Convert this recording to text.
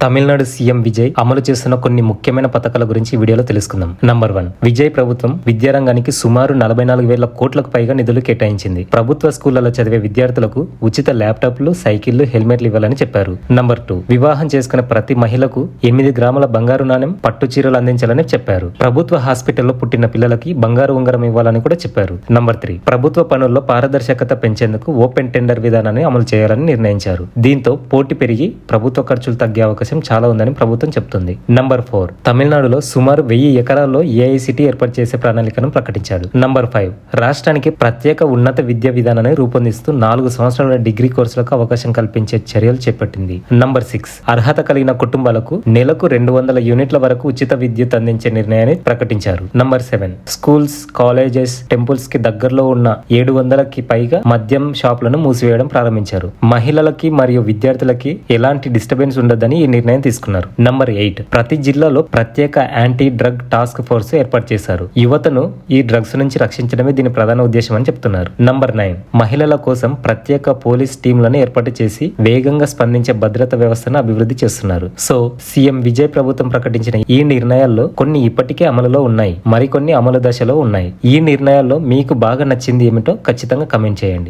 Tamil Nadu CM Vijay అమలు చేస్తున్న కొన్ని ముఖ్యమైన పథకాల గురించి ఈ వీడియోలో తెలుసుకుందాం. నంబర్ 1, విజయ్ ప్రభుత్వం విద్యారంగానికి సుమారు 44,000 కోట్లకు పైగా నిధులు కేటాయించింది. ప్రభుత్వ స్కూళ్లలో చదివే విద్యార్థులకు ఉచిత ల్యాప్టాప్లు, సైకిళ్లు, హెల్మెట్లు ఇవ్వాలని చెప్పారు. నంబర్ 2, వివాహం చేసుకున్న ప్రతి మహిళకు 8 గ్రాముల బంగారు నాణెం, పట్టు చీరలు అందించాలని చెప్పారు. ప్రభుత్వ హాస్పిటల్లో పుట్టిన పిల్లలకి బంగారు ఉంగరం ఇవ్వాలని కూడా చెప్పారు. నంబర్ 3, ప్రభుత్వ పనుల్లో పారదర్శకత పెంచేందుకు ఓపెన్ టెండర్ విధానాన్ని అమలు చేయాలని నిర్ణయించారు. దీంతో పోటీ పెరిగి ప్రభుత్వ ఖర్చులు తగ్గే అవకాశం చాలా ఉందని ప్రభుత్వం చెబుతుంది. నంబర్ 4, తమిళనాడులో సుమారు 1000 ఎకరాల్లో ఏఐసిటి ఏర్పాటు చేసే ప్రణాళికను ప్రకటించాడు. నంబర్ 5, రాష్ట్రానికి ప్రత్యేక ఉన్నత విద్యా విధానాన్ని రూపొందిస్తూ 4 సంవత్సరాల డిగ్రీ కోర్సులకు అవకాశం కల్పించే చర్యలు చేపట్టింది. నంబర్ 6, అర్హత కలిగిన కుటుంబాలకు నెలకు 200 యూనిట్ల వరకు ఉచిత విద్యుత్ అందించే నిర్ణయాన్ని ప్రకటించారు. నంబర్ 7, స్కూల్స్, కాలేజెస్, టెంపుల్స్ కి దగ్గరలో ఉన్న 700కి పైగా మద్యం షాపులను మూసివేయడం ప్రారంభించారు. మహిళలకి మరియు విద్యార్థులకి ఎలాంటి డిస్టర్బెన్స్ ఉండదని ఈ నిర్ణయం తీసుకున్నారు. నంబర్ 8, ప్రతి జిల్లాలో ప్రత్యేక యాంటీ డ్రగ్ టాస్క్ ఫోర్స్ ఏర్పాటు చేశారు. యువతను ఈ డ్రగ్స్ నుంచి రక్షించడమే దీని ప్రధాన ఉద్దేశం అని చెప్తున్నారు. నంబర్ 9, మహిళల కోసం ప్రత్యేక పోలీస్ టీంలను ఏర్పాటు చేసి వేగంగా స్పందించే భద్రతా వ్యవస్థను అభివృద్ధి చేస్తున్నారు. సో సీఎం విజయ్ ప్రభుత్వం ప్రకటించిన ఈ నిర్ణయాల్లో కొన్ని ఇప్పటికే అమలులో ఉన్నాయి, మరికొన్ని అమలు దశలో ఉన్నాయి. ఈ నిర్ణయాల్లో మీకు బాగా నచ్చింది ఏమిటో ఖచ్చితంగా కమెంట్ చేయండి.